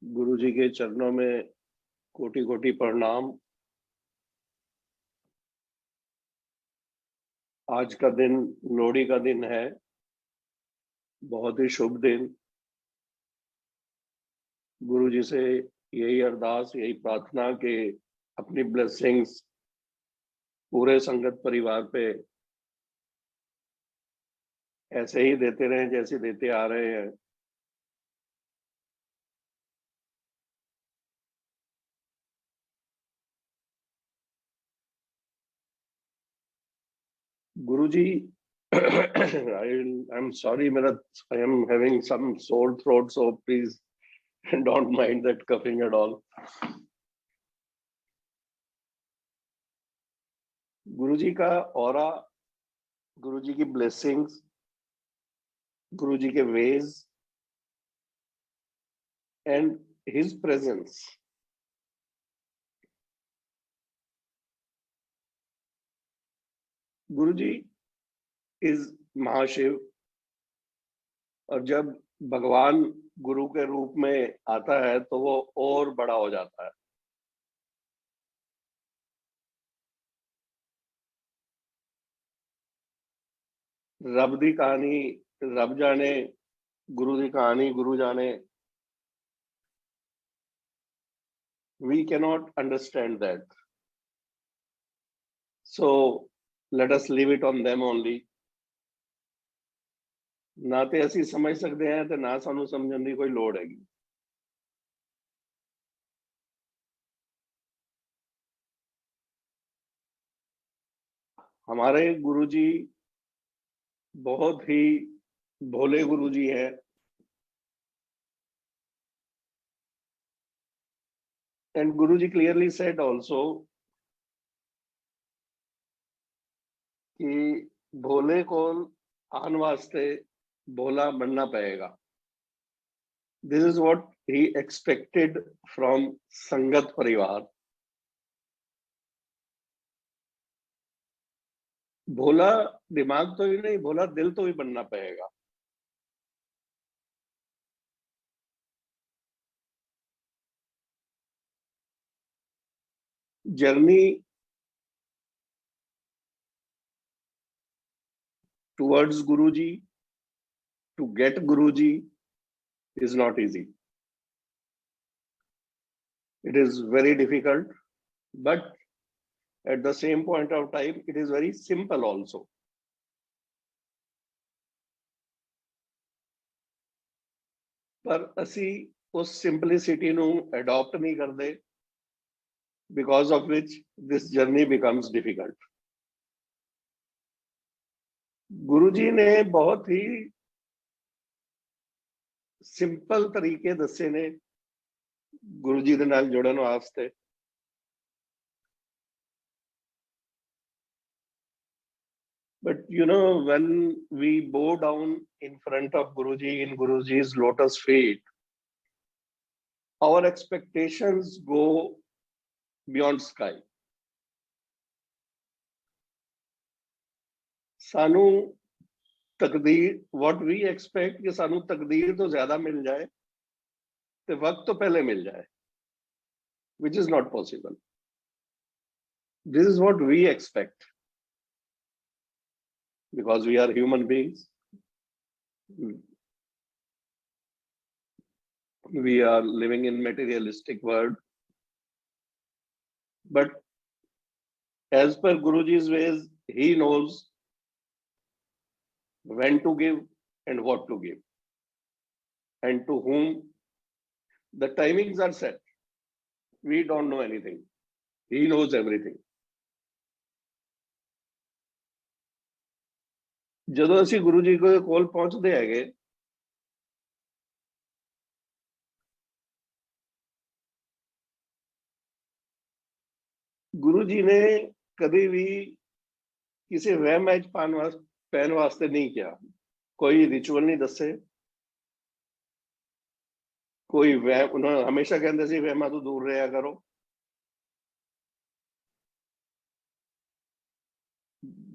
गुरु जी के चरणों में कोटि कोटि प्रणाम। आज का दिन लोहड़ी का दिन है, बहुत ही शुभ दिन। गुरु जी से यही अरदास, यही प्रार्थना कि अपनी ब्लेसिंग्स पूरे संगत परिवार पे ऐसे ही देते रहें जैसे देते आ रहे हैं। गुरु जी आई एम सॉरी, मेरा I am having some sore throat, so please don't mind that coughing at all. Guru ji का ऑरा, गुरु जी की ब्लेसिंग्स, गुरु जी के veg and his presence, Guru ji is महाशिव। और जब भगवान गुरु के रूप में आता है तो वो और बड़ा हो जाता है। रब दी कहानी रब जाने, गुरु दी कहानी गुरु जाने। We cannot understand that. So let us leave it on them only. ना तो ऐसी समझ सकते हैं तो ना सानू समझने की कोई लोड़ हैगी। हमारे गुरु जी बहुत ही भोले गुरु जी हैं। And Guru ji clearly said also कि भोले को आन वास्ते भोला बनना पड़ेगा। This is what he expected from संगत परिवार। भोला दिमाग तो ही नहीं, भोला दिल तो ही बनना पड़ेगा। Journey towards Guru ji, to get Guruji is not easy. It is very difficult, but at the same point of time, it is very simple also. पर ਅਸੀਂ उस simplicity ਨੂੰ adopt नहीं करते, because of which this journey becomes difficult. गुरु जी ने बहुत ही simple तरीके दसे ने गुरु जी दे नाल जुड़न वास्ते। But you know, when we bow down in front of Guruji in Guruji's lotus feet, our expectations go beyond sky. सानू तकदीर, what we expect कि सानू तकदीर तो ज्यादा मिल जाए तो वक्त तो पहले मिल जाए, which is not possible. This is what we expect because we are human beings. We are living in materialistic world. But as per Guruji's ways, he knows when to give and what to give and to whom. The timings are set. We don't know anything. He knows everything. ਜਦੋਂ ਅਸੀਂ ਗੁਰੂ ਜੀ ਦੇ ਕੋਲ ਪਹੁੰਚਦੇ ਹੈਗੇ गुरु जी ने कभी भी किसी वहम में पैन वास्ते नहीं किया। कोई रिचुअल नहीं दसे, कोई वहम। उन्होंने हमेशा कहते सी वहमा तो दूर रहा करो।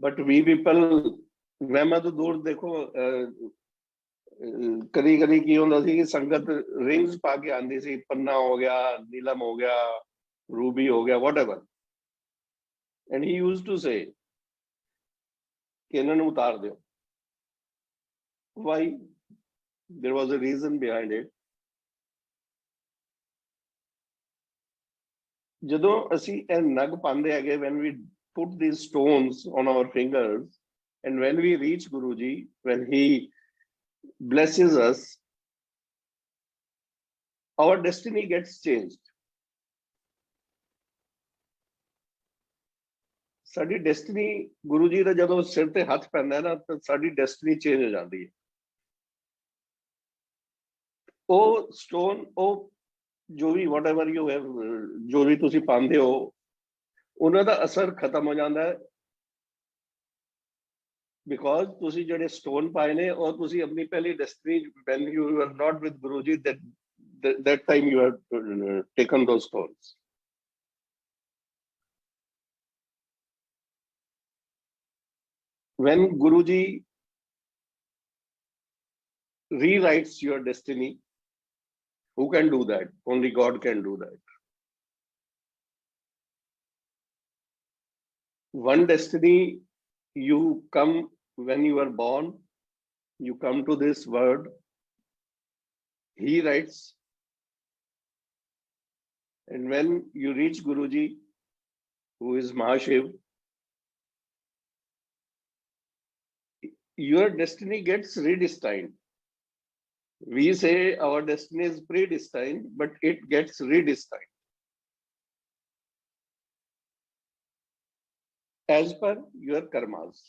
बट वी पीपल वहमा तो दूर देखो, कदी कदी की होंदा सी कि संगत रिंग्स पा के आंदी सी, पन्ना हो गया, नीलम हो गया, रूबी हो गया, whatever, and he used to say कि इन्हां नूं उतार दिओ. Why? There was a reason behind it. ਜਦੋਂ ਅਸੀਂ ਇਹ ਨਗ ਪਾਉਂਦੇ ਹੈਗੇ, when we put these stones on our fingers and when we reach Guru Ji, when he blesses us, our destiny gets changed. ਸਾਡੀ ਡੈਸਟੀਨੀ ਗੁਰੂ ਜੀ ਦਾ ਜਦੋਂ ਸਿਰ ਤੇ ਹੱਥ ਪੈਂਦਾ ਨਾ ਤਾਂ ਸਾਡੀ ਡੈਸਟੀਨੀ ਚੇਂਜ ਹੋ ਜਾਂਦੀ ਹੈ. ਉਹ ਸਟੋਨ, ਉਹ ਜੋ ਵੀ whatever you have, ਜੋ ਵੀ ਤੁਸੀਂ ਪਾਉਂਦੇ ਹੋ, ਉਹਨਾਂ ਦਾ ਅਸਰ ਖਤਮ ਹੋ ਜਾਂਦਾ ਹੈ, ਬਿਕੋਜ਼ ਤੁਸੀਂ ਜਿਹੜੇ ਸਟੋਨ ਪਾਏ ਨੇ ਉਹ ਤੁਸੀਂ ਆਪਣੀ ਪਹਿਲੀ destiny, when you were not with Guru Ji, that time you have taken those stones. When Guru Ji rewrites your destiny, who can do that? Only God can do that. One destiny, you come when you are born, you come to this world, he writes, and when you reach Guru Ji, who is Mahashiv, your destiny gets redestined. We say our destiny is predestined, but it gets redestined as per your karmas.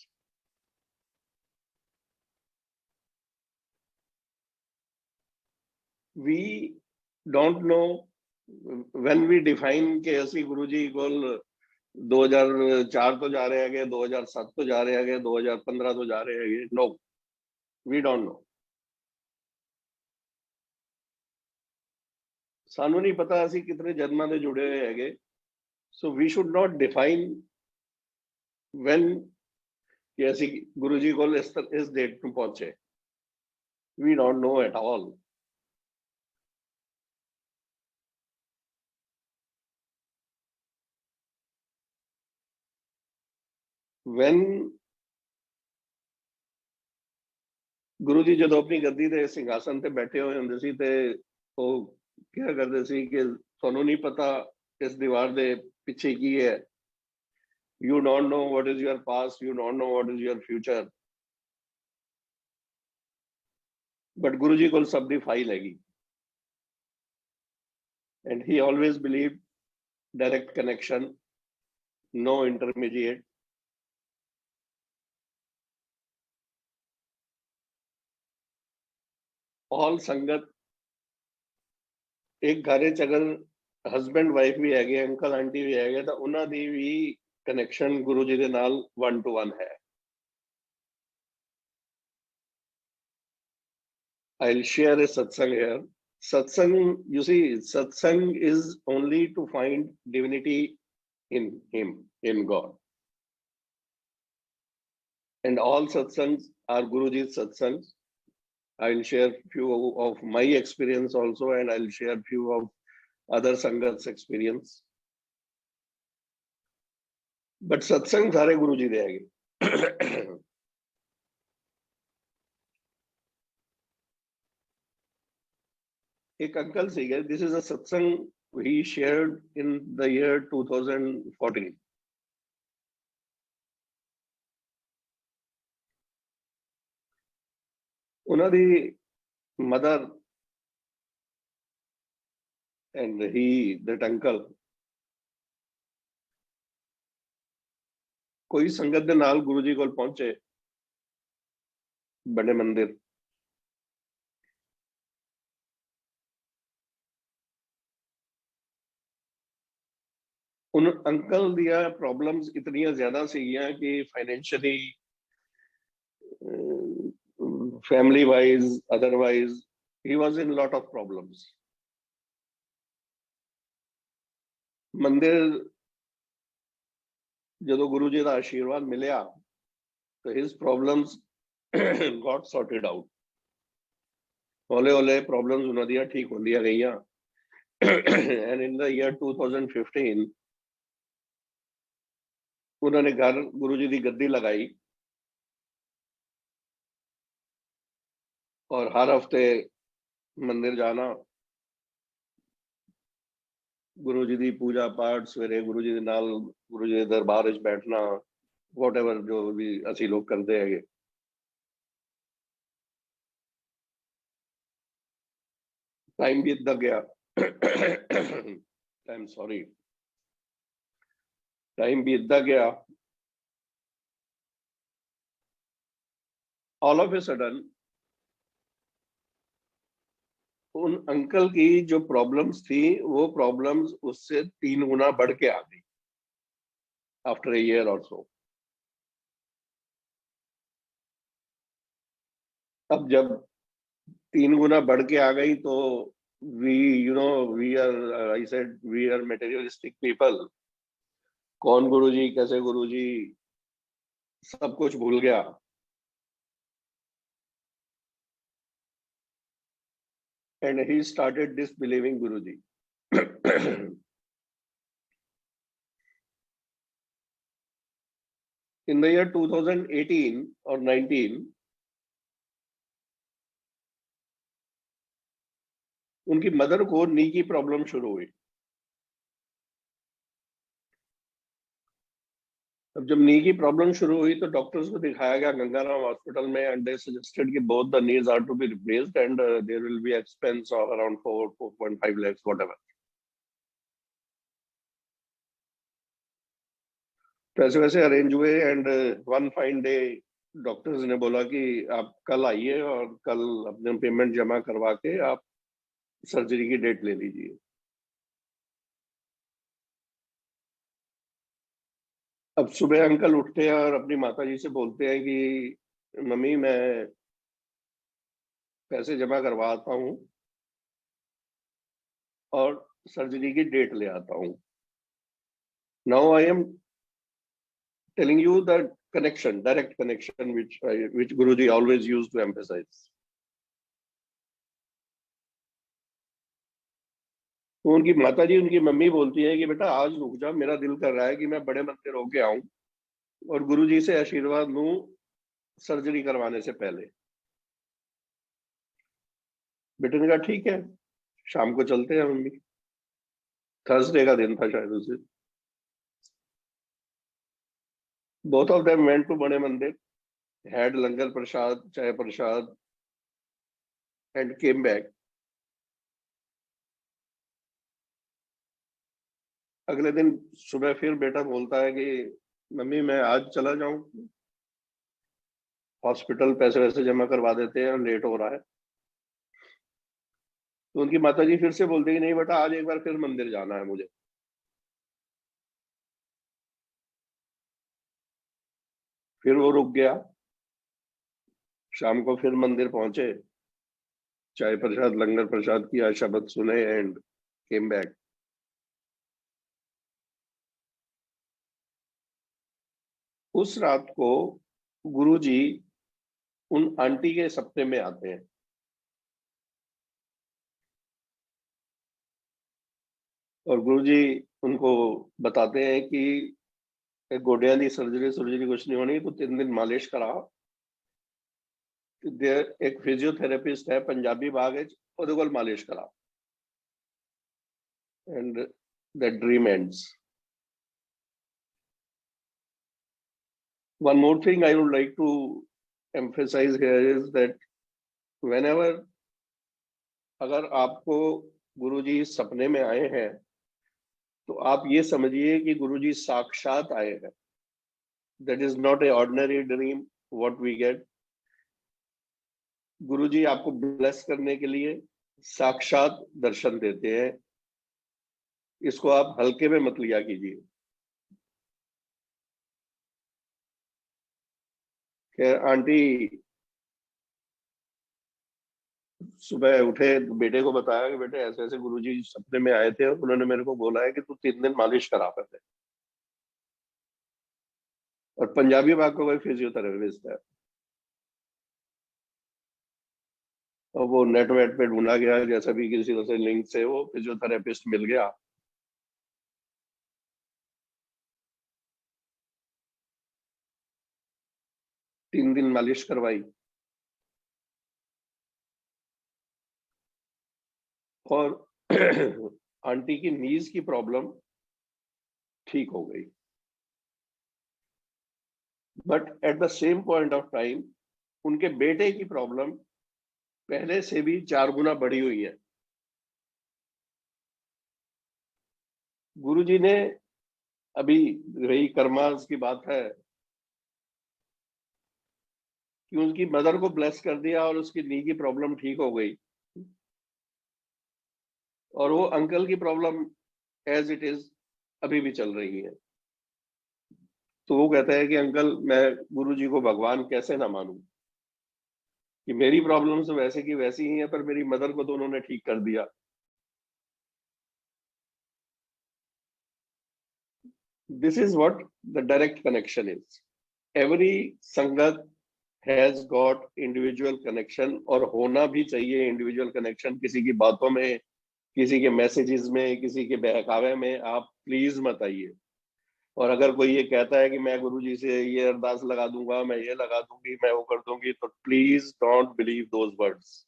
We don't know when we define कि ਅਸੀਂ ਗੁਰੂ ਜੀ ਕੋਲ 2004 ਤੋਂ ਜਾ ਰਹੇ ਹੈਗੇ, 2007 ਤੋਂ ਜਾ ਰਹੇ ਹੈਗੇ, 2015 ਤੋਂ ਜਾ ਰਹੇ ਹੈਗੇ. No, we don't know. ਸਾਨੂੰ ਨਹੀਂ ਪਤਾ ਅਸੀਂ ਕਿਤਨੇ ਜਨਮਾਂ ਦੇ ਜੁੜੇ ਹੋਏ ਹੈਗੇ. So we should not define when ਕਿ ਅਸੀਂ ਗੁਰੂ ਜੀ ਕੋਲ ਇਸ ਡੇਟ ਨੂੰ ਪਹੁੰਚੇ. We don't know at all. When Guru ji ਜਦੋਂ ਆਪਣੀ ਗੱਦੀ ਦੇ ਸਿੰਘਾਸਨ ਤੇ ਬੈਠੇ ਹੋਏ ਹੁੰਦੇ ਸੀ ਤੇ ਉਹ ਕਿਹਾ ਕਰਦੇ ਸੀ ਕਿ ਤੁਹਾਨੂੰ ਨਹੀਂ ਪਤਾ ਇਸ ਦੀਵਾਰ ਦੇ ਪਿੱਛੇ ਕੀ ਹੈ. You don't know what is your past, you don't know what is your future. But Guru Ji ਕੋਲ ਸਭ ਦੀ ਫਾਈਲ ਹੈਗੀ. And he always believed direct connection, no intermediate. All संगत, एक घरे च अगर हस्बैंड वाइफ भी हैगे, अंकल आंटी भी हैगे, तो उन्हां दी भी कनेक्शन गुरु जी दे नाल 1-to-1 है. I'll share a satsang here. Satsang, you see, satsang is only to find divinity in him, in God. And all satsangs are Guruji's satsangs. I'll share few of my experience also, and I'll share few of other Sangat's experience. But satsang सारे गुरु जी दे हैगे. एक uncle सीगे, this is a satsang he shared in the year 2014. ਉਹਨਾਂ ਦੀ mother and that uncle ਕੋਈ ਸੰਗਤ ਦੇ ਨਾਲ ਗੁਰੂ ਜੀ ਕੋਲ ਪਹੁੰਚੇ ਬੜੇ ਮੰਦਿਰ. उन अंकल दिया प्रॉब्लम्स इतनी ज्यादा सीगियां कि financially, family wise, otherwise he was in lot of problems. मंदिर ਜਦੋਂ ਗੁਰੂ ਜੀ ਦਾ ਆਸ਼ੀਰਵਾਦ ਮਿਲਿਆ तो his problems got sorted out. हौले हौले प्रॉब्लम्स उन्होंने दिया ठीक हो दिया गई। एंड इन द ईयर 2015 उन्होंने घर गुरुजी की गद्दी लगाई और हर हफ्ते मंदिर जाना, गुरु जी की पूजा पाठ सवेरे गुरु जी के नाल गुरु जी के दरबार च बैठना, वॉट एवर जो भी असी लोग करते हैं। टाइम बीतता गया। टाइम सॉरी टाइम बीतता गया। ऑल ऑफ ए सडन उन अंकल की जो प्रॉब्लम्स थी वो प्रॉब्लम्स उससे 3 गुना बढ़ के आ गई आफ्टर ए ईयर और सो। अब जब 3 गुना बढ़ के आ गई तो we you know we are I said we are materialistic people. कौन गुरुजी कैसे गुरुजी सब कुछ भूल गया। And he started disbelieving Guruji. In the year 2018 और 19 उनकी मदर को नी की प्रॉब्लम शुरू हुई। अब जब नी की प्रॉब्लम शुरू हुई तो डॉक्टर्स को दिखाया गया गंगाराम हॉस्पिटल में एंड दे सजेस्टेड कि both the knees are to be replaced and there will be expense of around 4.5 lakhs whatever. पैसे वैसे अरेंज हुए and one fine day doctors ने बोला कि आप कल आइए और कल अपने पेमेंट जमा करवा के आप सर्जरी की डेट ले लीजिए। अब सुबह अंकल उठते हैं और अपनी माता जी से बोलते हैं कि मम्मी मैं पैसे जमा करवाता हूँ और सर्जरी की डेट ले आता हूँ। Now I am telling you the connection, direct connection, which Guruji always used to emphasize. तो उनकी माता जी उनकी मम्मी बोलती है कि बेटा आज रुक जा, मेरा दिल कर रहा है कि मैं बड़े मंदिर होके आऊं और गुरुजी से आशीर्वाद लूं सर्जरी करवाने से पहले। बेटे ने कहा ठीक है, शाम को चलते हैं मम्मी। थर्सडे का दिन था शायद उसे। Both of them went to बड़े मंदिर, हैड लंगर प्रसाद चाय प्रसाद एंड केम बैक। अगले दिन सुबह फिर बेटा बोलता है कि मम्मी मैं आज चला जाऊं, हॉस्पिटल पैसे वैसे जमा करवा देते हैं, लेट हो रहा है। तो उनकी माता जी फिर से बोलती है कि नहीं बेटा आज एक बार फिर मंदिर जाना है मुझे। फिर वो रुक गया, शाम को फिर मंदिर पहुंचे, चाय प्रसाद लंगर प्रसाद किया, शब्द सुने एंड केम बैक। उस रात को गुरुजी उन आंटी के सपने में आते हैं और गुरुजी उनको बताते हैं कि गोडिया की सर्जरी सर्जरी कुछ नहीं होनी, तो 3 दिन मालिश करा। एक फिजियोथेरेपिस्ट है पंजाबी बाग ओदे कोल मालिश करा and that dream ends. One more thing I would like to emphasize here is that whenever अगर आपको गुरुजी सपने में आए हैं तो आप ये समझिए कि गुरुजी साक्षात आए हैं। That is not a ordinary dream what we get. गुरुजी आपको ब्लेस करने के लिए साक्षात दर्शन देते हैं। इसको आप हल्के में मत लिया कीजिए। खैर आंटी सुबह उठे, बेटे को बताया कि बेटे ऐसे ऐसे गुरुजी सपने में आए थे और उन्होंने मेरे को बोला है कि तू 3 दिन मालिश करा कर। और पंजाबी बाग का कोई फिजियोथेरेपिस्ट है। और वो नेट वेट पे ढूंढा गया, जैसा भी किसी तरह से लिंक से वो फिजियोथेरेपिस्ट मिल गया। तीन दिन मालिश करवाई और आंटी की नीज की प्रॉब्लम ठीक हो गई। But at the same point of time उनके बेटे की प्रॉब्लम पहले से भी 4 गुना बढ़ी हुई है। गुरुजी ने अभी, रही कर्मास की बात है, कि उनकी मदर को ब्लेस कर दिया और उसकी नी की प्रॉब्लम ठीक हो गई, और वो अंकल की प्रॉब्लम एज इट इज अभी भी चल रही है। तो वो कहता है कि अंकल, मैं गुरुजी को भगवान कैसे ना मानूं, कि मेरी प्रॉब्लम्स तो वैसे की वैसी ही है, पर मेरी मदर को तो उन्होंने ठीक कर दिया। This is what the direct connection is. Every संगत हैज गॉट इंडिविजुअल कनेक्शन, और होना भी चाहिए इंडिविजुअल कनेक्शन। किसी की बातों में, किसी के मैसेजेस में, किसी के बहकावे में आप प्लीज मत आइए। और अगर कोई ये कहता है कि मैं गुरुजी से ये अरदास लगा दूंगा, मैं ये लगा दूंगी, मैं वो कर दूंगी, तो please don't believe those words.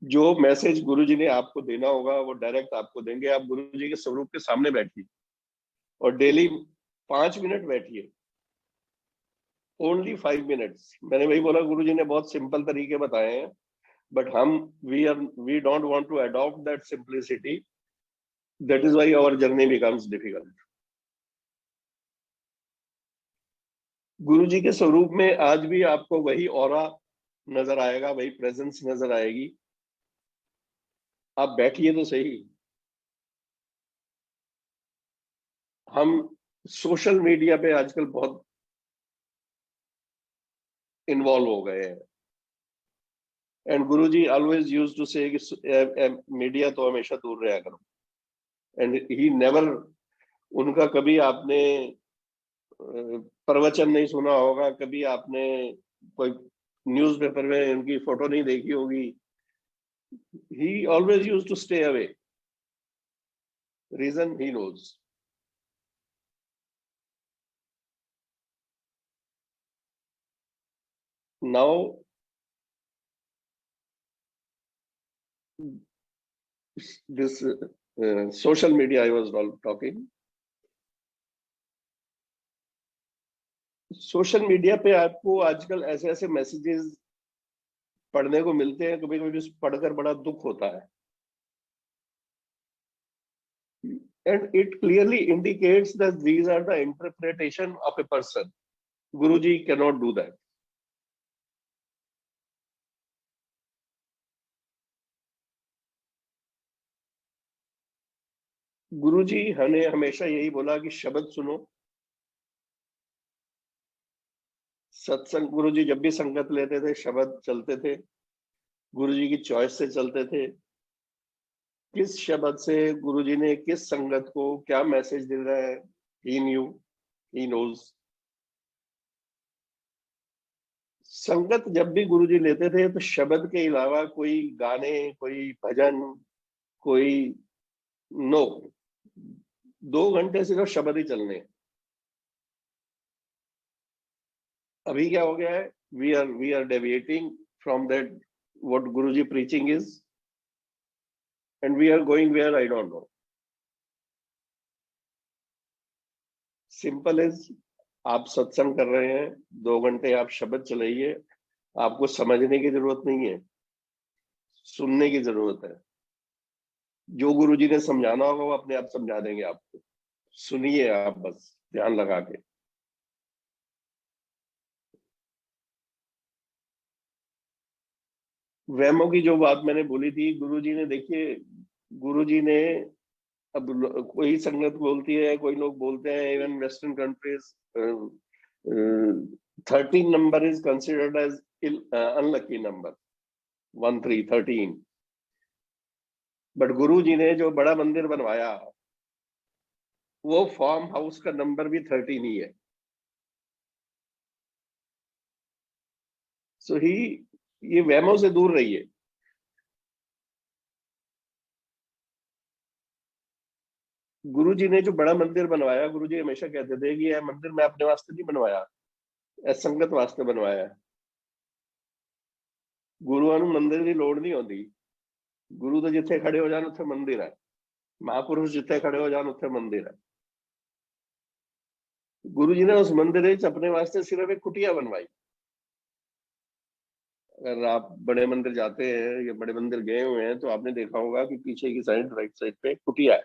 जो मैसेज गुरुजी ने आपको देना होगा वो डायरेक्ट आपको देंगे। आप गुरुजी के स्वरूप के सामने बैठिए और डेली 5 मिनट बैठिए, ओनली 5 मिनट्स। मैंने वही बोला, गुरुजी ने बहुत सिंपल तरीके बताए हैं, बट हम we don't want to adopt that simplicity. That is why our journey becomes difficult. Guruji के स्वरूप में आज भी आपको वही ऑरा नजर आएगा, वही प्रेजेंस नजर आएगी। आप बैठिए तो सही। हम सोशल मीडिया पे आजकल बहुत इन्वॉल्व हो गए हैं, and Guruji always used to say कि मीडिया तो हमेशा दूर रहा करो। एंड ही नेवर, उनका कभी आपने प्रवचन नहीं सुना होगा, कभी आपने कोई न्यूज़पेपर में उनकी फोटो नहीं देखी होगी। He always used to stay away. Reason he knows. Now this social media I was talking. Social media पे आपको आजकल ऐसे ऐसे मैसेजेस पढ़ने को मिलते हैं, कभी कभी पढ़कर बड़ा दुख होता है। And it clearly indicates that these are the interpretation of a person. Guruji can not do that. Guruji हमें हमेशा यही बोला कि शब्द सुनो। सत्संग, गुरुजी जब भी संगत लेते थे शब्द चलते थे, गुरुजी की चॉइस से चलते थे। किस शब्द से गुरुजी ने किस संगत को क्या मैसेज दे रहा है, ही न्यू, ही नोज। संगत जब भी गुरुजी लेते थे तो शब्द के अलावा कोई गाने, कोई भजन, कोई, नो, 2 घंटे सिर्फ शब्द ही चलने हैं। अभी क्या हो गया है, we are deviating from that what Guruji preaching is, and we are going where I don't know. Simple is, आप सत्संग कर रहे हैं, 2 घंटे आप शब्द चलाइए। आपको समझने की जरूरत नहीं है, सुनने की जरूरत है। जो गुरुजी ने समझाना होगा वो अपने आप समझा देंगे आपको। सुनिए आप बस ध्यान लगा के। वैमो की जो बात मैंने बोली थी, गुरुजी ने, देखिए, गुरुजी ने, अब कोई संगत बोलती है, कोई लोग बोलते हैं, even western countries, 13 number is considered as unlucky number, 13 but Guru ji ने जो बड़ा मंदिर बनवाया, वो फार्म हाउस का नंबर भी 13 ही है। सो ही ये वहमों से दूर रहिए। गुरुजी ने जो बड़ा मंदिर बनवाया, गुरुजी हमेशा कहते थे कि यह मंदिर मैं अपने वास्ते नहीं बनवाया, यह संगत वास्ते बनवाया है। गुरुआं ਨੂੰ ਮੰਦਿਰ ਦੀ ਲੋੜ ਨਹੀਂ ਹੁੰਦੀ। ਗੁਰੂ ਤਾਂ ਜਿੱਥੇ ਖੜੇ ਹੋ ਜਾਣ ਉੱਥੇ ਮੰਦਿਰ ਹੈ। महापुरुष जिथे खड़े हो जान उत्थे मंदिर है। गुरु जी ने उस मंदिर अपने वास्ते सिर्फ एक कुटिया बनवाई। अगर आप बड़े मंदिर जाते हैं या बड़े मंदिर गए हुए हैं तो आपने देखा होगा कि पीछे की साइड, राइट साइड पे कुटिया है।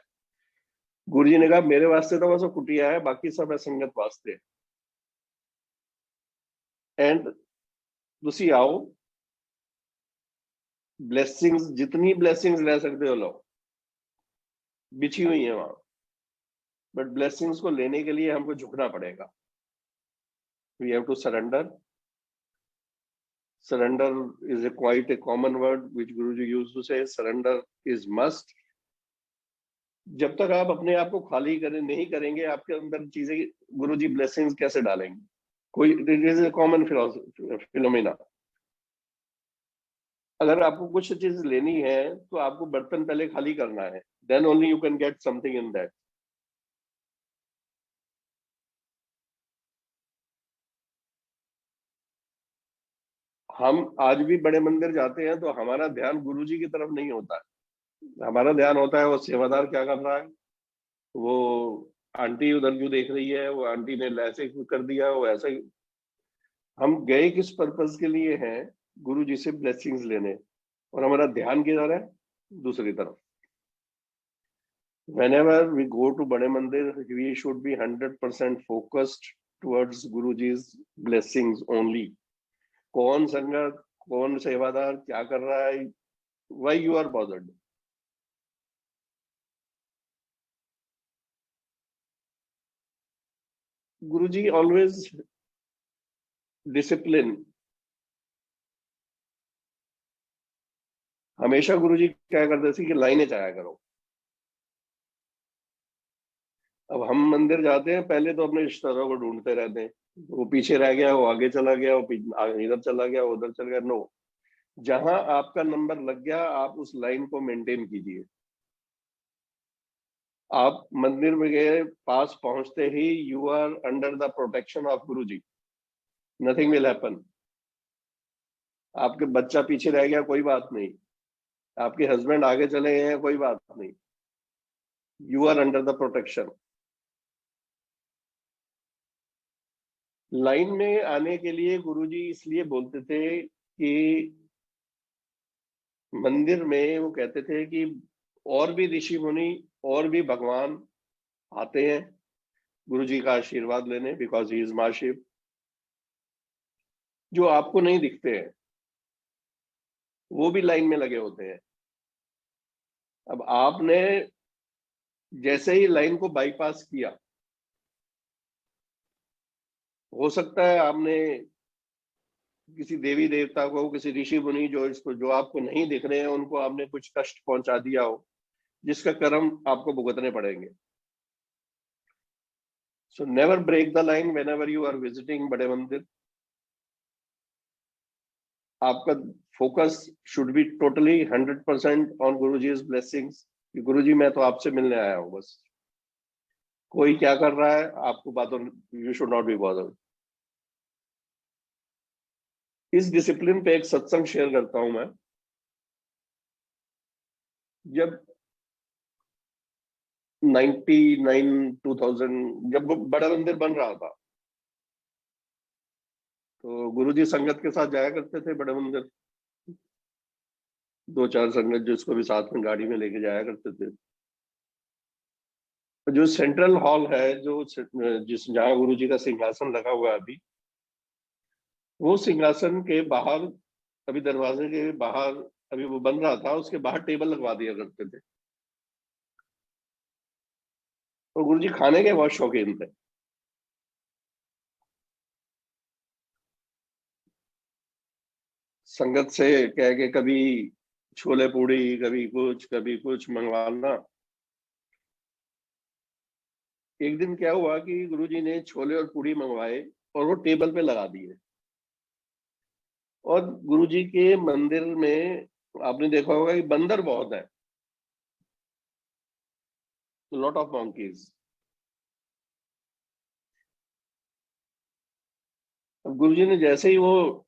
गुरु जी ने कहा मेरे वास्ते तो बस कुटिया है, बाकी सब है संगत वास्ते। एंड तुसी आओ, ब्लेसिंग्स, जितनी ब्लेसिंग्स ले सकते हो लो, बिछी हुई है वहां। बट ब्लेसिंग्स को लेने के लिए हमको झुकना पड़ेगा। We have to surrender. Surrender is quite a common word which Guruji used to say. Surrender is must. जब तक आप अपने आप को खाली नहीं करेंगे, आपके अंदर चीजें, गुरुजी ब्लेसिंग्स कैसे डालेंगे? कोई, this is a common Philomena. अगर आपको कुछ चीज लेनी है तो आपको बर्तन पहले खाली करना है, then only you can get something in that. हम आज भी बड़े मंदिर जाते हैं तो हमारा ध्यान गुरुजी की तरफ नहीं होता है। हमारा ध्यान होता है वो सेवादार क्या कर रहा है, वो आंटी उधर क्यों देख रही है, वो आंटी ने ऐसे कर दिया, वो ऐसे। हम गए किस पर्पस के लिए हैं? गुरु जी से ब्लेसिंग्स लेने, और हमारा ध्यान किधर है? दूसरी तरफ। whenever we go to बड़े मंदिर, we should be 100% focused towards Guruji's blessings only. कौन संगत, कौन सेवादार क्या कर रहा है, why you are bothered? Guruji always discipline। हमेशा गुरुजी क्या करते थे कि लाइनें चलाया करो। अब हम मंदिर जाते हैं, पहले तो अपने रिश्तेदारों को ढूंढते रहते हैं, वो पीछे रह गया, वो आगे चला गया, वो इधर चला गया, वो उधर चला गया। नो, जहां आपका नंबर लग गया आप उस लाइन को मेंटेन कीजिए। आप मंदिर में गए, पास पहुंचते ही you are under the protection of Guru ji. Nothing will happen. आपके बच्चा पीछे रह गया, कोई बात नहीं। आपके हस्बैंड आगे चले गए हैं, कोई बात नहीं। You are under the protection. Line में आने के लिए गुरुजी इसलिए बोलते थे कि मंदिर में वो कहते थे कि और भी ऋषि मुनि और भी भगवान आते हैं गुरुजी का आशीर्वाद लेने, बिकॉज ही इज मां शिव, जो आपको नहीं दिखते हैं, वो भी लाइन में लगे होते हैं। अब आपने जैसे ही लाइन को बाईपास किया, हो सकता है आपने किसी देवी देवता को, किसी ऋषि मुनि जो आपको नहीं दिख रहे हैं, उनको आपने कुछ कष्ट पहुंचा दिया हो, जिसका कर्म आपको भुगतने पड़ेंगे। So never break the line whenever you are visiting बड़े मंदिर। आपका focus should be totally 100% on Guruji's blessings. Guruji मैं तो आपसे मिलने आया हूं, बस कोई क्या कर रहा है आपको बातों, you should not be bothered. इस डिसिप्लिन पे एक सत्संग शेयर करता हूं मैं। जब 2000 जब वो बड़ा मंदिर बन रहा था, तो गुरुजी संगत के साथ जाया करते थे बड़े मंदिर। दो चार संगत जिसको भी साथ में गाड़ी में लेके जाया करते थे। जो सेंट्रल हॉल है, जो जहाँ गुरुजी का सिंहासन लगा हुआ है अभी, वो सिंहासन के बाहर, अभी दरवाजे के बाहर, अभी वो बन रहा था, उसके बाहर टेबल लगवा दिया करते थे। तो गुरुजी खाने के बहुत शौकीन थे। संगत से कह के कभी छोले पूड़ी, कभी कुछ मंगवाना। एक दिन क्या हुआ कि गुरुजी ने छोले और पूड़ी मंगवाए और वो टेबल पे लगा दिए। और गुरुजी के मंदिर में आपने देखा होगा कि बंदर बहुत है, लॉट ऑफ monkeys। अब गुरुजी ने जैसे ही वो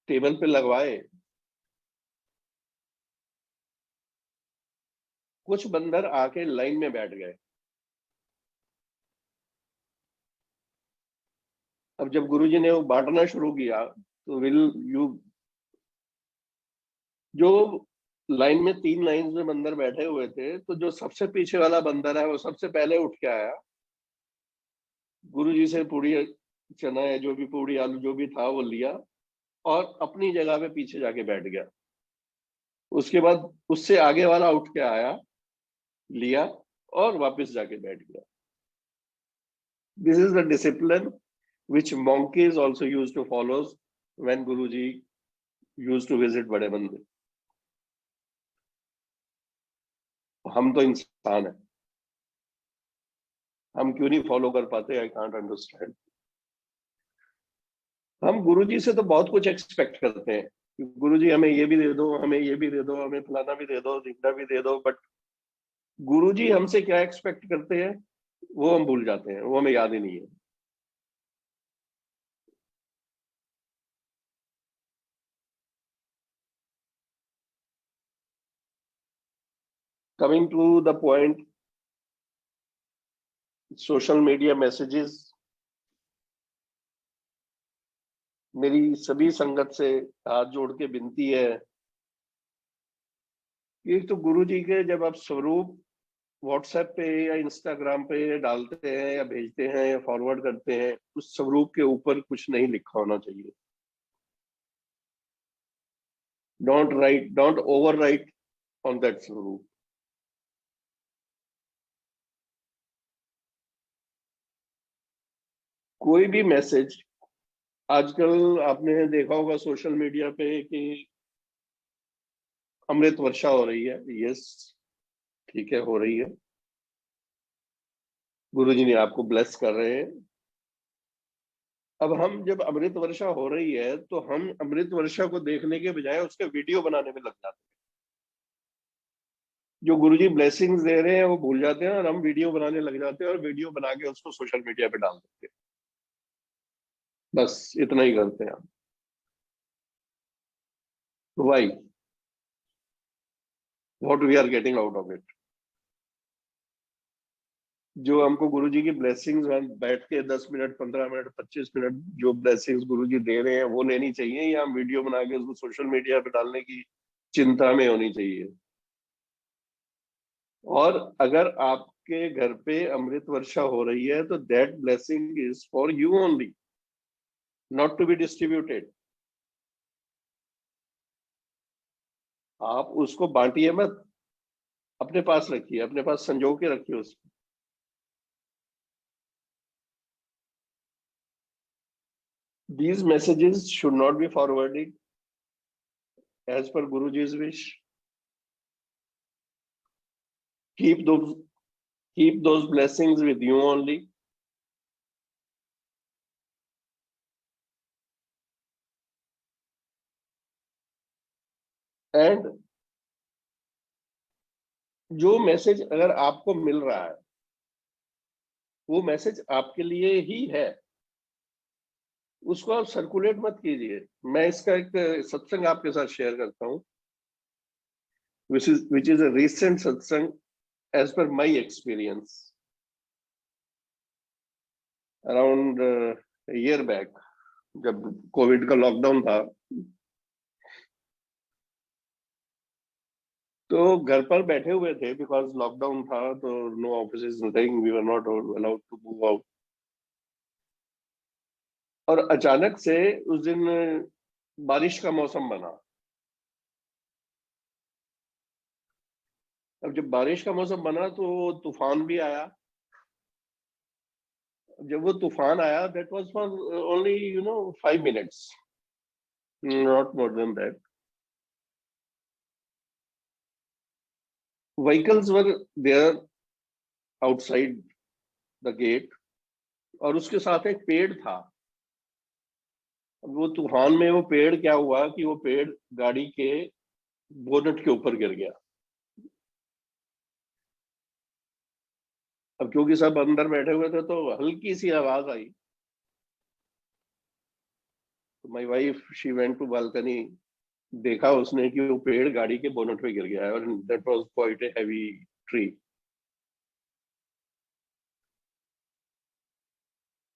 टेबल पे लगवाए, कुछ बंदर आके लाइन में बैठ गए। अब जब गुरुजी ने वो बांटना शुरू किया, तो विल यू, जो लाइन में 3 लाइन में बंदर बैठे हुए थे, तो जो सबसे पीछे वाला बंदर है वो सबसे पहले उठ के आया, गुरुजी से पूरी चना या जो भी पूरी आलू जो भी था वो लिया और अपनी जगह पे पीछे जाके बैठ गया। उसके बाद उससे आगे वाला उठ के आया, लिया और वापस जाके बैठ गया। This is the discipline which monkeys also used to follow when Guruji used to visit बड़े मंदिर। हम तो इंसान हैं, हम क्यों नहीं फॉलो कर पाते? I can't understand. हम गुरुजी से तो बहुत कुछ एक्सपेक्ट करते हैं कि गुरुजी हमें ये भी दे दो, हमें ये भी दे दो, हमें फलाना भी दे दो, ढिंगना भी दे दो, बट गुरुजी हमसे क्या एक्सपेक्ट करते हैं वो हम भूल जाते हैं, वो हमें याद ही नहीं है। Coming to the point, social media messages, मेरी सभी संगत से हाथ जोड़ के विनती है कि एक तो गुरुजी के जब आप स्वरूप व्हाट्सएप पे या इंस्टाग्राम पे डालते हैं या भेजते हैं या फॉरवर्ड करते हैं, उस स्वरूप के ऊपर कुछ नहीं लिखा होना चाहिए। Don't over right on that स्वरूप। कोई भी मैसेज, आजकल आपने देखा होगा सोशल मीडिया पे कि अमृत वर्षा हो रही है। यस, ठीक है, हो रही है, गुरुजी ने आपको ब्लेस कर रहे हैं। अब हम जब अमृत वर्षा हो रही है तो हम अमृत वर्षा को देखने के बजाय उसके वीडियो बनाने में लग जाते हैं। जो गुरुजी ब्लेसिंग्स दे रहे हैं वो भूल जाते हैं और हम वीडियो बनाने लग जाते हैं और वीडियो बना के उसको सोशल मीडिया पे डाल देते हैं। बस इतना ही करते हैं हम। Why? What we are getting out of it? जो हमको गुरुजी की ब्लेसिंग्स, हम बैठ के 10 मिनट, 15 मिनट, 25 मिनट जो ब्लेसिंग्स गुरुजी दे रहे हैं वो लेनी चाहिए, या हम वीडियो बना के उसको सोशल मीडिया पे डालने की चिंता में होनी चाहिए? और अगर आपके घर पे अमृत वर्षा हो रही है तो that blessing is for you only, not to be distributed. आप उसको बांटिए मत, अपने पास रखिए, अपने पास संजो के रखिए उसको। These messages should not be forwarded as per Guruji's wish. Keep those keep those blessings with you only. And जो मैसेज अगर आपको मिल रहा है वो मैसेज आपके लिए ही है, उसको आप सर्कुलेट मत कीजिए। मैं इसका एक सत्संग आपके साथ शेयर करता हूँ, which is a recent satsang as per my experience around a year back, जब कोविड का लॉकडाउन था तो घर पर बैठे हुए थे, बिकॉज लॉकडाउन था, तो no office, nothing, we were not allowed to move out. और अचानक से उस दिन बारिश का मौसम बना। अब जब बारिश का मौसम बना तो तूफान भी आया। जब वो तूफान आया, that was for only 5 minutes, not more than that. Vehicles were there outside the gate, और उसके साथ एक पेड़ था, वो तूफान में वो पेड़ क्या हुआ कि वो पेड़ गाड़ी के बोनट के ऊपर गिर गया। अब क्योंकि सब अंदर बैठे हुए थे तो हल्की सी आवाज आई, तो my wife she went to balcony, देखा उसने कि वो पेड़ गाड़ी के बोनट पे गिर गया है, और that was quite a heavy tree.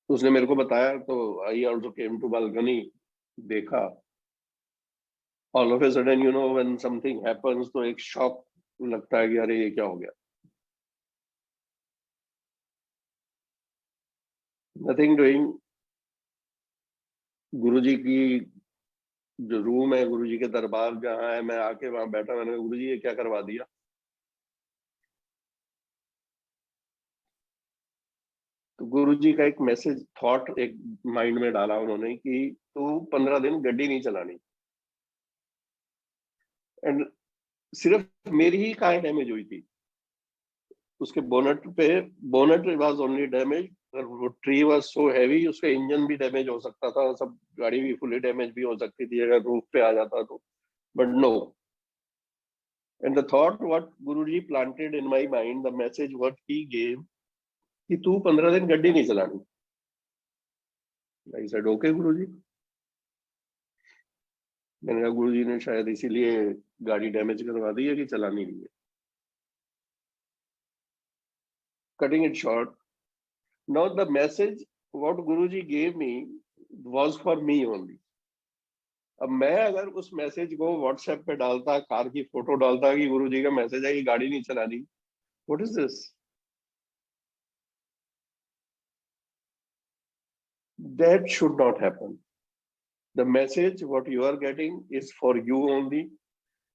उसने मेरे को बताया, तो I also came to balcony, देखा। All of a sudden you know when something happens, तो एक शॉक लगता है कि अरे ये क्या हो गया। Nothing doing. गुरुजी की जो रूम है, गुरुजी के दरबार जहाँ है, मैं आके वहां बैठा, मैंने कहा गुरुजी ये क्या करवा दिया। तो गुरुजी का एक मैसेज थॉट एक माइंड में डाला उन्होंने कि तू 15 दिन गड्डी नहीं चलानी। एंड सिर्फ मेरी ही कार डैमेज हुई थी, उसके बोनट पे, बोनट वाज ओनली डैमेज। वो ट्री वाज सो हैवी, उसका इंजन भी डैमेज हो सकता था, सब गाड़ी भी फुली डैमेज भी हो सकती थी अगर रूफ पे आ जाता तो, but no. And the thought what Guruji planted in my mind, the message what he gave, कि तू 15 दिन गड्डी नहीं चलानी। I said okay Guruji. मैंने कहा गुरुजी ने शायद इसीलिए गाड़ी डैमेज करवा दी है कि चलानी नहीं है। Cutting it short, now the message what Guruji gave me was for me only. अब मैं अगर उस मैसेज को व्हाट्सएप पे डालता, कार की फोटो डालता कि गुरुजी का मैसेज है कि गाड़ी नहीं चलानी, what is this? That should not happen. The message what you are getting is for you only.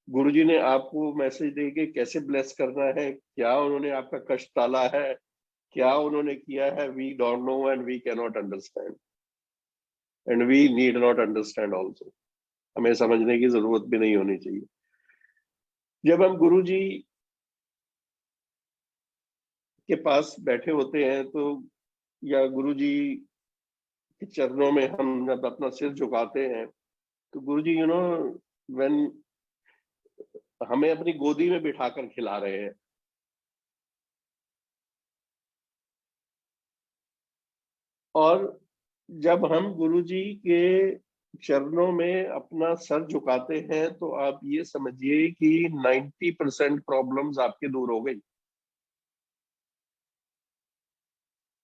Guruji ने आपको मैसेज दे के कैसे ब्लेस करना है, क्या उन्होंने आपका कष्ट टाला है, क्या उन्होंने किया है, we don't know and we can not understand, and we need not understand also. हमें समझने की जरूरत भी नहीं होनी चाहिए। जब हम गुरुजी के पास बैठे होते हैं तो, या गुरुजी के चरणों में हम जब अपना सिर झुकाते हैं, तो गुरुजी यू नो व्हेन हमें अपनी गोदी में बिठाकर खिला रहे हैं। और जब हम गुरुजी के चरणों में अपना सर झुकाते हैं तो आप ये समझिए कि 90% प्रॉब्लम्स आपके दूर हो गई।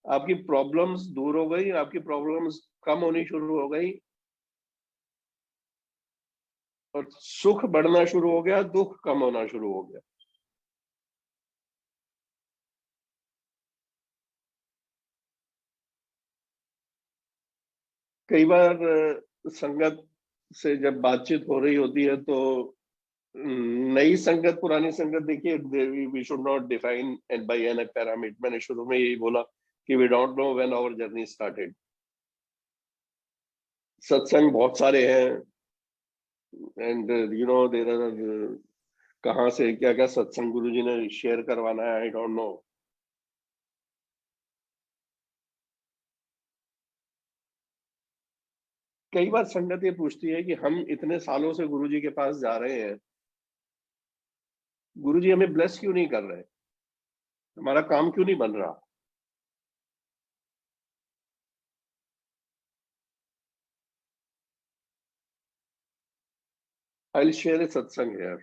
आपकी प्रॉब्लम्स दूर हो गई, आपकी प्रॉब्लम्स कम होनी शुरू हो गई, और सुख बढ़ना शुरू हो गया, दुख कम होना शुरू हो गया। कई बार संगत से जब बातचीत हो रही होती है तो नई संगत पुरानी संगत, देखिए we should not define and by an parameter. मैंने शुरू में यही बोला कि we don't know when our journey started. सत्संग बहुत सारे हैं, and you know there are, कहाँ से क्या क्या सत्संग गुरु जी ने शेयर करवाना है, आई डोंट नो। कई बार संगत ये पूछती है कि हम इतने सालों से गुरु जी के पास जा रहे हैं, गुरु जी हमें ब्लेस क्यों नहीं कर रहे, हमारा काम क्यों नहीं बन रहा। आई विल शेयर ए सत्संग हियर।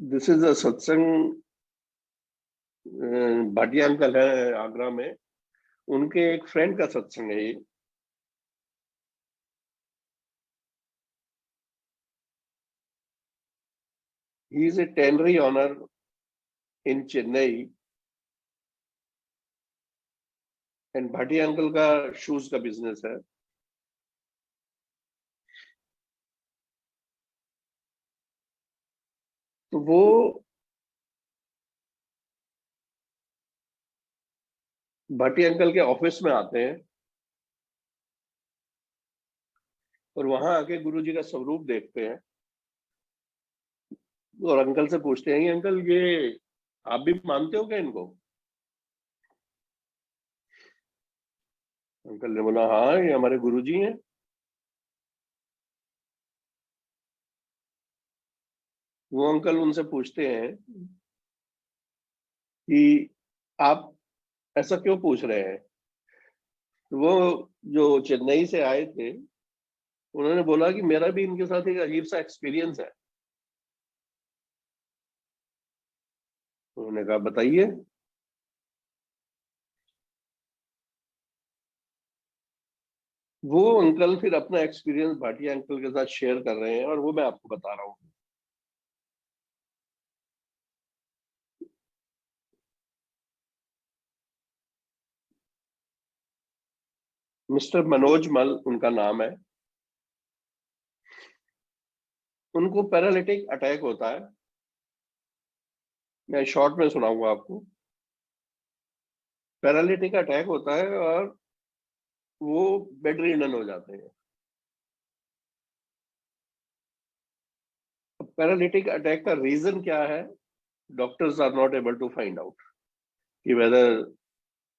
दिस इज अ सत्संग, भाटिया अंकल है आगरा में, उनके एक फ्रेंड का सत्संग है ये। He is a tannery owner in Chennai, and Bhatia uncle का शूज का बिजनेस है। तो वो भाटिया अंकल के ऑफिस में आते हैं और वहां आके गुरु जी का स्वरूप देखते हैं, और अंकल से पूछते हैं कि अंकल ये आप भी मानते हो क्या इनको। अंकल ने बोला हाँ ये हमारे गुरुजी हैं। वो अंकल उनसे पूछते हैं कि आप ऐसा क्यों पूछ रहे हैं। तो वो जो चेन्नई से आए थे उन्होंने बोला कि मेरा भी इनके साथ एक अजीब सा एक्सपीरियंस है। उन्होंने कहा बताइए। वो अंकल फिर अपना एक्सपीरियंस भाटिया अंकल के साथ शेयर कर रहे हैं और वो मैं आपको बता रहा हूँ। मिस्टर मनोज मल उनका नाम है। उनको पैरालिटिक अटैक होता है। मैं शॉर्ट में सुनाऊंगा आपको। पैरालिटिक अटैक होता है और वो बेड रिडन हो जाते हैं। पैरालिटिक अटैक का रीजन क्या है, doctors are not able to find out कि वेदर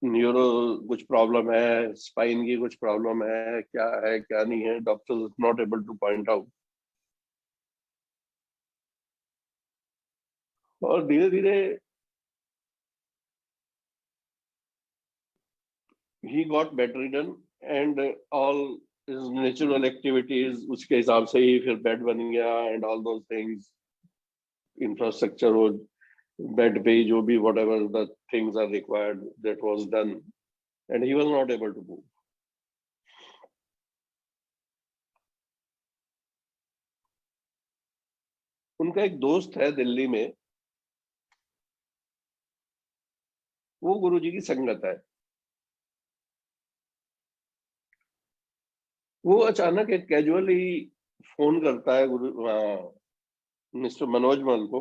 न्यूरो कुछ प्रॉब्लम है, स्पाइन की कुछ प्रॉब्लम है क्या नहीं है, doctors not able to point out. और धीरे धीरे ही got bedridden and all natural activities उसके हिसाब से ही फिर बेड बन गया and all those things, infrastructure वो बेड पे ही जो भी whatever the things are required that was done and he was not able to move. उनका एक दोस्त है दिल्ली में, वो गुरुजी की संगत है। वो अचानक एक कैजुअली फोन करता है गुरु मिस्टर मनोज मल को।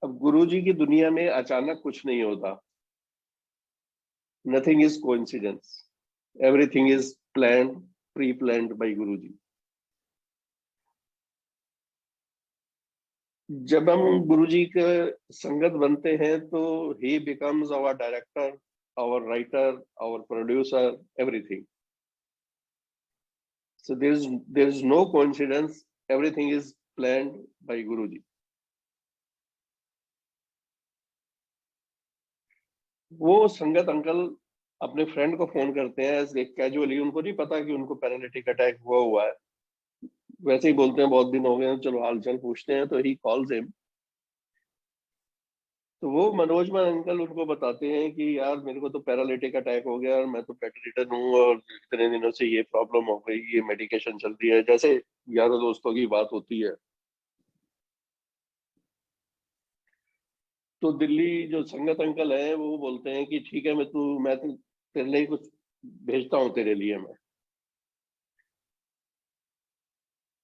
अब गुरुजी की दुनिया में अचानक कुछ नहीं होता। Nothing is coincidence, everything is planned, pre planned by Guruji. जब हम गुरुजी के संगत बनते हैं तो he becomes our director, our writer, our producer, everything. So there is no coincidence. Everything is planned by Guruji. वो संगत अंकल अपने फ्रेंड को फोन करते हैं ऐसे कैजुअली, उनको नहीं पता कि उनको पैरालिटिक अटैक हुआ है। वैसे ही बोलते हैं बहुत दिन हो गए हैं, चलो हालचाल पूछते हैं। तो ही कॉल्स हिम। तो वो मनोजमन अंकल उनको बताते हैं कि यार मेरे को तो पैरालिटिक अटैक हो गया और मैं तो बेड रिडन हूँ और इतने दिनों से ये प्रॉब्लम हो गई, ये मेडिकेशन चल रही है, जैसे यारों दोस्तों की बात होती है। तो दिल्ली जो संगत अंकल है वो बोलते हैं कि ठीक है मैं तो तेरे लिए कुछ भेजता हूँ तेरे लिए मैं।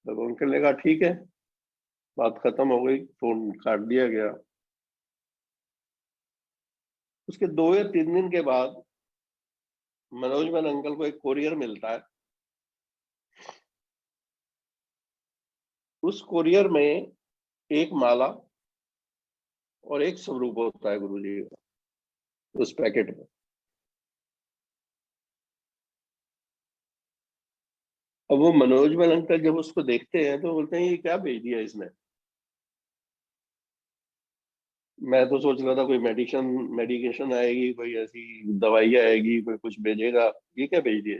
तो अंकल ने कहा ठीक है। बात खत्म हो गई, फोन काट दिया गया। उसके 2 या 3 दिन के बाद मनोजमन अंकल को एक कोरियर मिलता है। उस कोरियर में एक माला और एक स्वरूप होता है गुरु जी का उस पैकेट में। अब वो मनोजमन अंकल जब उसको देखते हैं तो बोलते हैं ये क्या भेज दिया इसने। मैं तो सोच रहा था कोई मेडिकेशन आएगी, कोई ऐसी दवाई आएगी, कोई कुछ भेजेगा, ये क्या भेज दिया।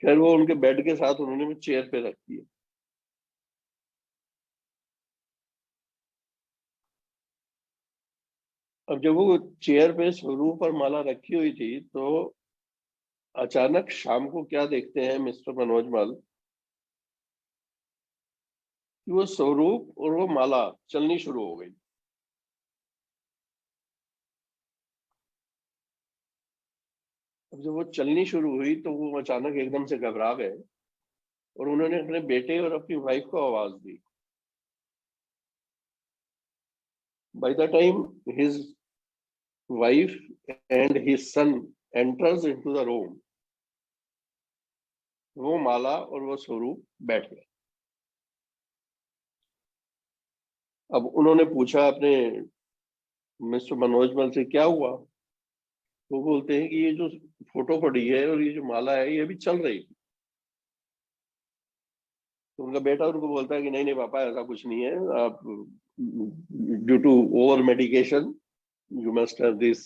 खैर वो उनके बेड के साथ उन्होंने चेयर पे रख दिया। अब जब वो चेयर पे स्वरूप और माला रखी हुई थी तो अचानक शाम को क्या देखते हैं मिस्टर मनोज मल कि वो स्वरूप और वो माला चलनी शुरू हो गई। अब जब वो चलनी शुरू हुई तो वो अचानक एकदम से घबरा गए और उन्होंने अपने बेटे और अपनी वाइफ को आवाज दी। By the time his wife and his son enters into the room, वो माला और वो स्वरूप बैठ गए। अब उन्होंने पूछा अपने मिस्टर मनोज मल से क्या हुआ? वो बोलते हैं कि ये जो फोटो पड़ी है और ये जो माला है ये अभी चल रही थी। तो उनका बेटा उनको बोलता है कि नहीं नहीं पापा, ऐसा कुछ नहीं है, आप due to over medication you must have this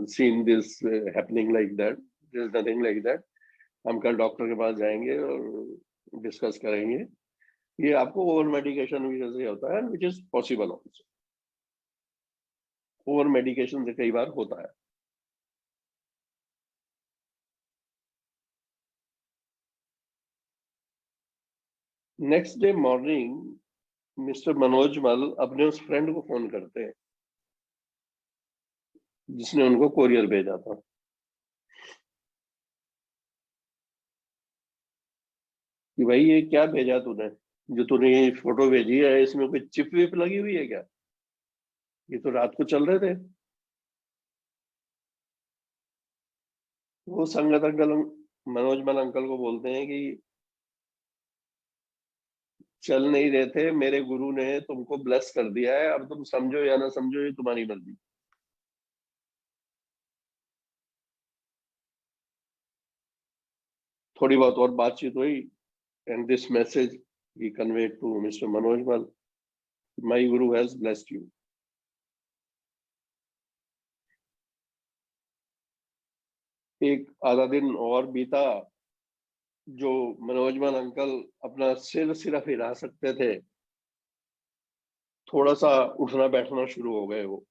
seen this happening like that. There is nothing like that. हम कल डॉक्टर के पास जाएंगे और डिस्कस करेंगे। ये आपको ओवर मेडिकेशन की वजह से होता है, which is possible also. Over medication से कई बार होता है। Next day morning mister Manoj मल अपने उस फ्रेंड को फोन करते हैं जिसने उनको कोरियर भेजा था। कि भाई ये क्या भेजा तूने, जो तूने ये फोटो भेजी है इसमें कोई चिप विप लगी हुई है क्या? ये तो रात को चल रहे थे। वो संगत अंकल मनोज मल अंकल को बोलते हैं कि चल नहीं रहे थे, मेरे गुरु ने तुमको ब्लेस कर दिया है, अब तुम समझो या ना समझो ये तुम्हारी मर्जी। थोड़ी बहुत और बातचीत हुई and this message he conveyed to Mr. Manoj Mal, my guru has blessed you. एक आधा दिन और बीता, जो मनोज मल अंकल अपना सिर सिर्फ हिला सकते थे, थोड़ा सा उठना बैठना शुरू हो गए वो।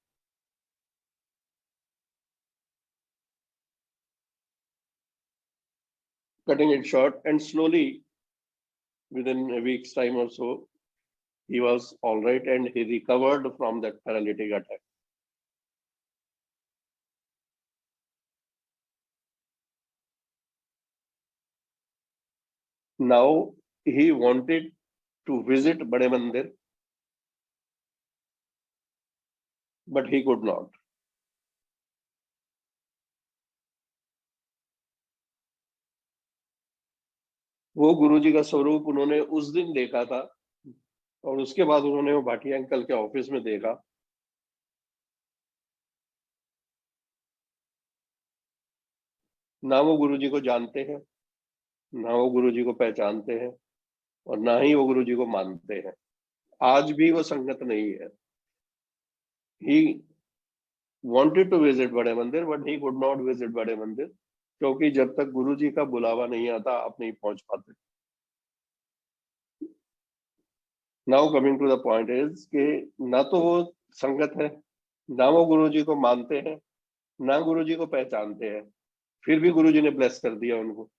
Cutting it short, and slowly within a week's time or so he was all right and he recovered from that paralytic attack. Now he wanted to visit Bade Mandir, but he could not. वो गुरुजी का स्वरूप उन्होंने उस दिन देखा था और उसके बाद उन्होंने वो भाटिया अंकल के ऑफिस में देखा। ना वो गुरुजी को जानते हैं, ना वो गुरुजी को पहचानते हैं, और ना ही वो गुरुजी को मानते हैं। आज भी वो संगत नहीं है। ही wanted to visit बड़े मंदिर, but he could not visit बड़े मंदिर, क्योंकि जब तक गुरुजी का बुलावा नहीं आता आप नहीं पहुंच पाते। Now coming to the point is कि ना तो वो संगत है, ना वो गुरुजी को मानते हैं, ना गुरुजी को पहचानते हैं, फिर भी गुरुजी ने ब्लेस कर दिया उनको।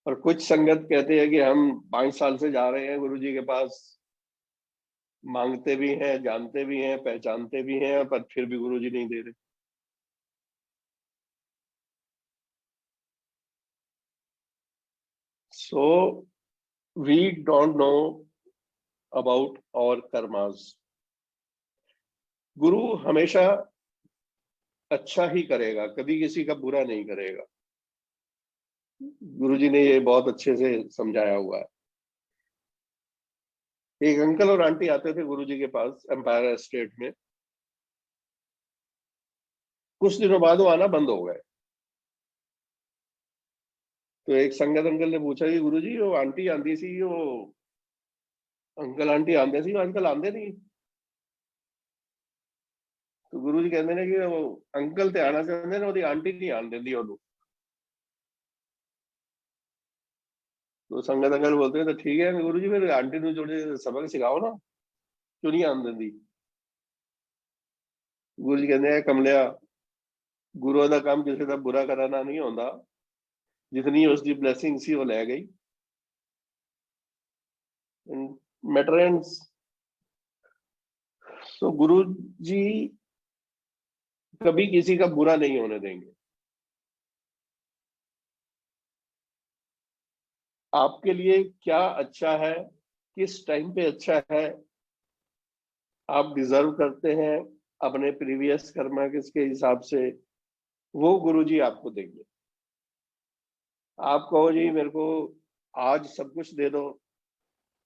और कुछ संगत कहते हैं कि हम 5 साल से जा रहे हैं गुरुजी के पास, मांगते भी हैं, जानते भी हैं, पहचानते भी हैं, पर फिर भी गुरुजी नहीं दे रहे। So we don't know about our karmas. गुरु हमेशा अच्छा ही करेगा, कभी किसी का बुरा नहीं करेगा। गुरुजी ने ये बहुत अच्छे से समझाया हुआ है। एक अंकल और आंटी आते थे गुरुजी के पास एम्पायर एस्टेट में। कुछ दिनों बाद वो आना बंद हो गए। तो एक संगत अंकल ने पूछा कि गुरुजी वो आंटी आंदी सी, वो अंकल आंटी आंदे सी, वो अंकल आंदे नहीं। तो गुरुजी कहते ने कि वो अंकल ते आना चाहते ने, ਉਹਦੀ आंटी नहीं आन देंदी ਉਹਨੂੰ। तो संगत अंकल बोलते हैं तो ठीक है गुरुजी, फिर आंटी ਨੂੰ थोड़े सबक सिखाओ ना, क्यों नहीं आन देंदी। गुरुजी कहते हैं कमलिया, गुरुओं का काम किसी का बुरा कराना नहीं होता, जितनी उसकी ब्लेसिंग सी वो लै गई। Matter ends. तो गुरु जी कभी किसी का बुरा नहीं होने देंगे। आपके लिए क्या अच्छा है, किस टाइम पे अच्छा है, आप डिजर्व करते हैं अपने प्रीवियस कर्मा किसके हिसाब से, वो गुरु जी आपको देंगे। आप कहो जी मेरे को आज सब कुछ दे दो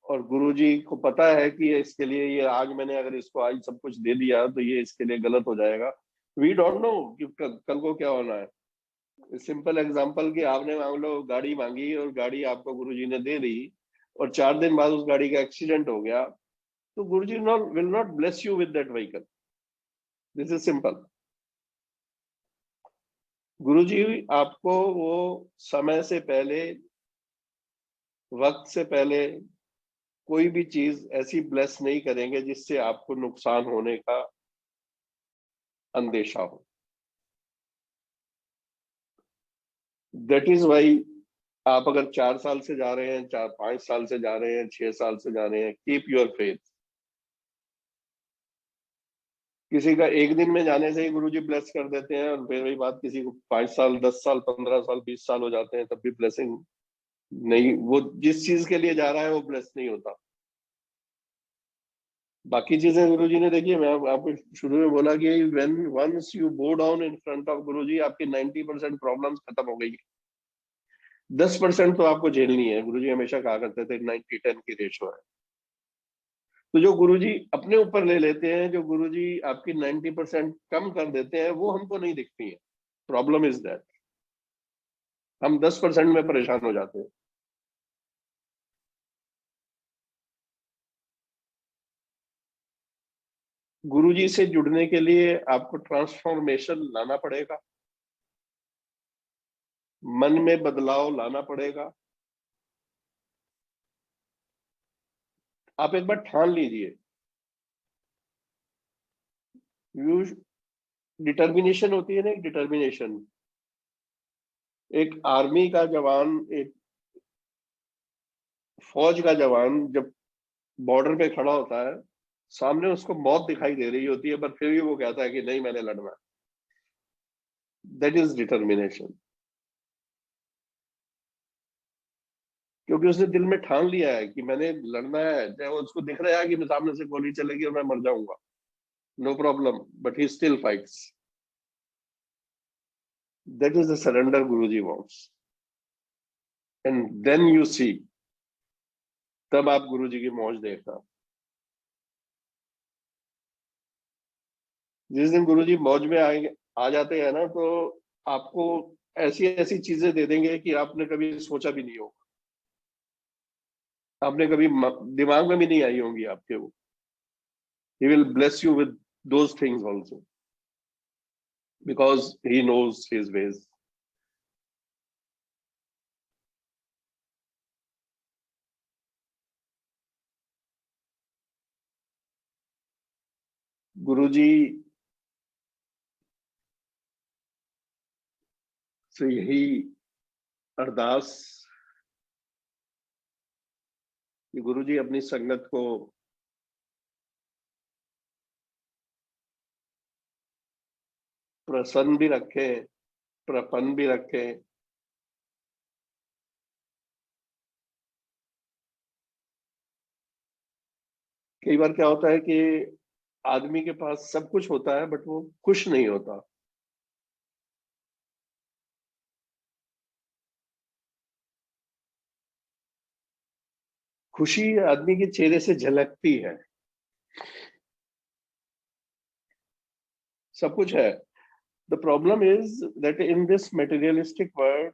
और गुरुजी को पता है कि इसके लिए ये आज मैंने अगर इसको आज सब कुछ दे दिया तो ये इसके लिए गलत हो जाएगा। वी डोंट नो कि कल को क्या होना है। सिंपल एग्जांपल कि आपने मान लो गाड़ी मांगी और गाड़ी आपको गुरुजी ने दे दी और 4 दिन बाद उस गाड़ी का एक्सीडेंट हो गया, तो Guruji will not bless you with that vehicle. This is simple. Guruji आपको वो समय से पहले, वक्त से पहले कोई भी चीज ऐसी ब्लेस नहीं करेंगे जिससे आपको नुकसान होने का अंदेशा हो। दैट इज वाई आप अगर 4 साल से जा रहे हैं, 4-5 साल से जा रहे हैं, 6 साल से जा रहे हैं, कीप योर फेथ। किसी का एक दिन में जाने से ही गुरुजी ब्लेस कर देते हैं, और फिर वही बात किसी को 5 साल, 10 साल, 15 साल, 20 साल हो जाते हैं तब भी ब्लेसिंग नहीं, वो जिस चीज के लिए जा रहा है वो ब्लेस नहीं होता। बाकी चीजें गुरुजी ने, देखिए मैं आपको शुरू में बोला कि when once you bow down in front of Guruji, आपकी 90% प्रॉब्लम्स खत्म हो गई। 10% तो आपको झेलनी है। गुरुजी हमेशा कहा करते थे 90-10 की रेशो है। तो जो गुरुजी अपने ऊपर ले लेते हैं, जो गुरुजी आपकी 90% कम कर देते हैं, वो हमको नहीं दिखती है। प्रॉब्लम इज दैट हम 10% में परेशान हो जाते हैं। गुरुजी से जुड़ने के लिए आपको ट्रांसफॉर्मेशन लाना पड़ेगा, मन में बदलाव लाना पड़ेगा। आप एक बार ठान लीजिए। यू डिटर्मिनेशन होती है ना, एक डिटर्मिनेशन। एक आर्मी का जवान, एक फौज का जवान जब बॉर्डर पे खड़ा होता है, सामने उसको मौत दिखाई दे रही होती है, पर फिर भी वो कहता है कि नहीं, मैंने लड़ना है। That is determination. क्योंकि उसने दिल में ठान लिया है कि मैंने लड़ना है, चाहे वो उसको दिख रहा है कि सामने से गोली चलेगी और मैं मर जाऊंगा, no problem, but he still fights. That is the surrender Guruji wants. And then you see, तब आप गुरुजी की मौज देखना। जिस दिन गुरुजी मौज में आएंगे, आ जाते हैं ना, तो आपको ऐसी ऐसी चीजें दे देंगे कि आपने कभी सोचा भी नहीं होगा, आपने कभी दिमाग में भी नहीं आई होंगी आपके वो। He will bless you with those things also, because he knows his ways. Guruji से यही अरदास कि गुरुजी अपनी संगत को प्रसन्न भी रखे, प्रपन्न भी रखे। कई बार क्या होता है कि आदमी के पास सब कुछ होता है बट वो खुश नहीं होता। खुशी आदमी के चेहरे से झलकती है। सब कुछ है। The problem is that in this materialistic world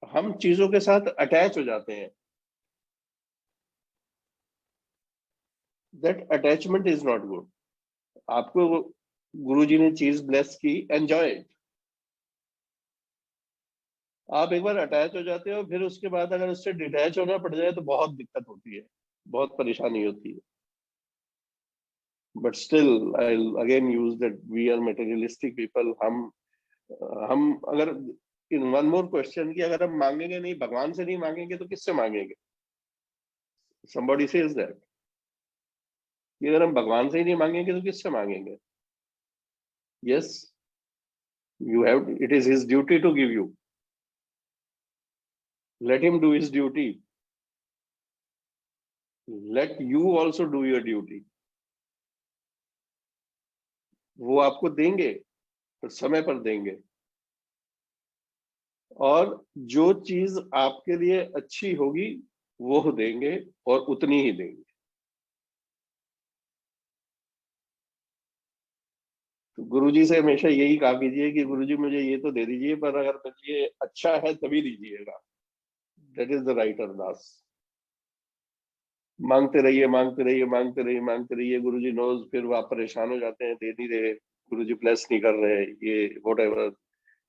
हम चीजों के साथ अटैच हो जाते हैं। That attachment is not good. आपको गुरुजी ने चीज ब्लेस की, एंजॉय इट। आप एक बार अटैच हो जाते हो, फिर उसके बाद अगर उससे डिटैच होना पड़ जाए तो बहुत दिक्कत होती है, बहुत परेशानी होती है। But still I again use that we are materialistic people. हम अगर इन वन मोर क्वेश्चन, कि अगर हम मांगेंगे नहीं, भगवान से नहीं मांगेंगे तो किससे मांगेंगे? somebody says that, कि अगर हम भगवान से ही नहीं मांगेंगे तो किससे मांगेंगे? Yes, you have, it is his duty to give you. Let him do his duty. Let you also do your duty. वो आपको देंगे, तो समय पर देंगे। और जो चीज आपके लिए अच्छी होगी वो देंगे और उतनी ही देंगे। तो गुरुजी से हमेशा यही कहा कीजिए कि गुरुजी मुझे ये तो दे दीजिए, पर अगर मेरे लिए अच्छा है तभी दीजिएगा। दैट इज द राइट अरदास। मांगते रहिए, मांगते रहिए, मांगते रहिए, मांगते रहिए। गुरुजी नोज, फिर आप परेशान हो जाते हैं, दे नहीं रहे, गुरुजी ब्लेस नहीं कर रहे, ये what ever,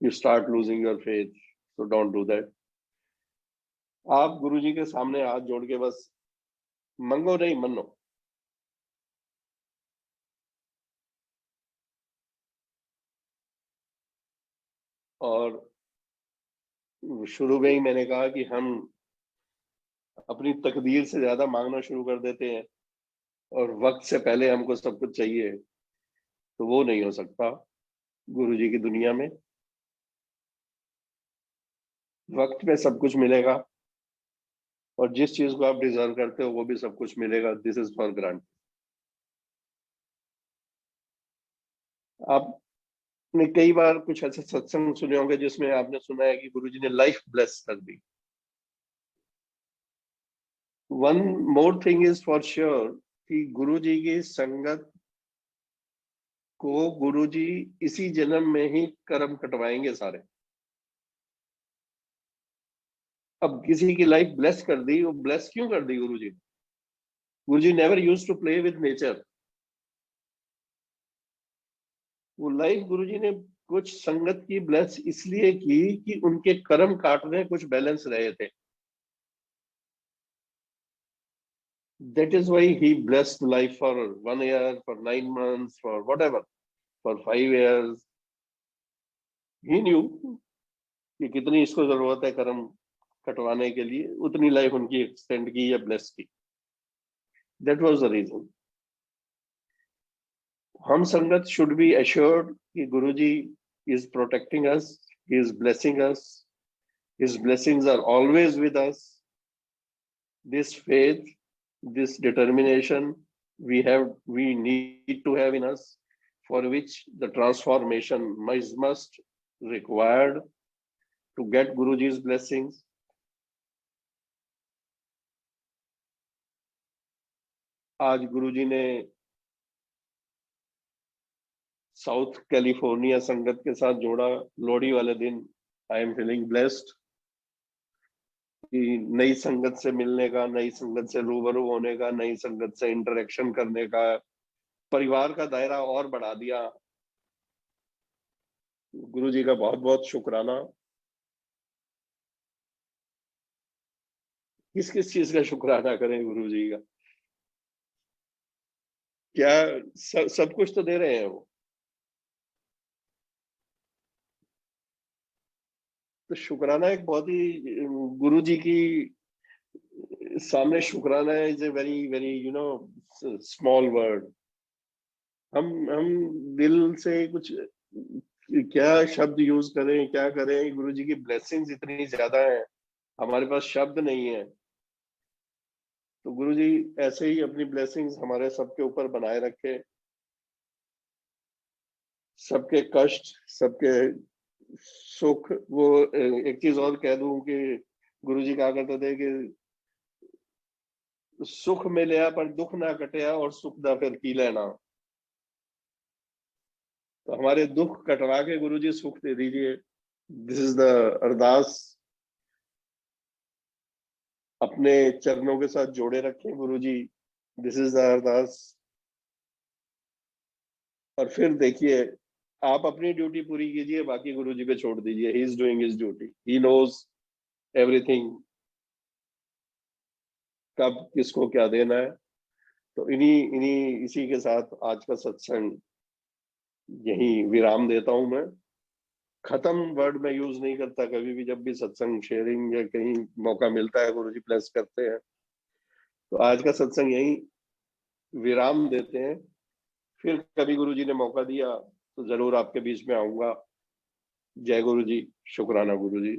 you start losing your faith. So don't do that. आप गुरुजी के सामने हाथ जोड़ के बस मंगो नहीं, मनो। और शुरू में ही मैंने कहा कि हम अपनी तकदीर से ज्यादा मांगना शुरू कर देते हैं और वक्त से पहले हमको सब कुछ चाहिए, तो वो नहीं हो सकता गुरुजी की दुनिया में। वक्त में सब कुछ मिलेगा और जिस चीज को आप डिजर्व करते हो वो भी सब कुछ मिलेगा। This is for grant. आपने कई बार कुछ ऐसे सत्संग सुने होंगे जिसमें आपने सुना है कि गुरुजी ने लाइफ ब्लेस कर दी। One more thing is for sure कि गुरुजी की संगत को गुरुजी इसी जन्म में ही कर्म कटवाएंगे सारे। अब किसी की लाइफ ब्लेस कर दी, वो ब्लेस क्यों कर दी Guruji? Guruji never used to play with nature. वो लाइफ गुरुजी ने कुछ संगत की ब्लेस इसलिए की कि उनके कर्म काटने कुछ बैलेंस रहे थे। That is why he blessed life for 1 year, for 9 months, for whatever, for 5 years. He knew कि कितनी इसको जरूरत है कर्म कटवाने के लिए, उतनी लाइफ उनकी एक्सटेंड की या ब्लेस की। That was the reason. हम संगत शुड बी एश्योर्ड कि Guruji is protecting us, he is blessing us, his blessings are always with us. This faith, this determination we need to have in us, for which the transformation must required to get Guruji's blessings. आज गुरुजी ने south California संगत के साथ जोड़ा। लोहड़ी वाले दिन I am feeling blessed कि नई संगत से मिलने का, नई संगत से रूबरू होने का, नई संगत से इंटरेक्शन करने का, परिवार का दायरा और बढ़ा दिया। गुरुजी का बहुत बहुत शुक्राना। किस किस चीज का शुक्राना करें गुरुजी का? क्या सब कुछ तो दे रहे हैं वो। तो शुक्राना एक बहुत ही, गुरुजी की सामने शुक्राना is a very very small word. हम दिल से कुछ क्या शब्द यूज करें, क्या करें? गुरुजी की ब्लेसिंग्स इतनी ज्यादा है, हमारे पास शब्द नहीं है। तो गुरुजी ऐसे ही अपनी ब्लेसिंग्स हमारे सबके ऊपर बनाए रखे। सबके कष्ट, सबके सुख। वो एक चीज और कह दूं कि गुरुजी कहा करते थे कि सुख मिलया पर दुख ना कटया और सुख दा फिर की लेना। तो हमारे दुख कटवा के गुरुजी सुख दे दीजिए। दिस इज द अरदास। अपने चरणों के साथ जोड़े रखें गुरुजी। दिस इज द अरदास। और फिर देखिए, आप अपनी ड्यूटी पूरी कीजिए, बाकी गुरुजी पे छोड़ दीजिए। He is doing his duty, he knows everything, कब किसको क्या देना है। तो इन्हीं इन्हीं इसी के साथ आज का सत्संग यही विराम देता हूं मैं। खत्म वर्ड मैं यूज नहीं करता कभी भी, जब भी सत्संग शेयरिंग या कहीं मौका मिलता है गुरुजी प्लेस करते हैं। तो आज का सत्संग यही विराम देते हैं। फिर कभी गुरुजी ने मौका दिया तो जरूर आपके बीच में आऊंगा। जय गुरु जी। शुक्राना गुरु जी।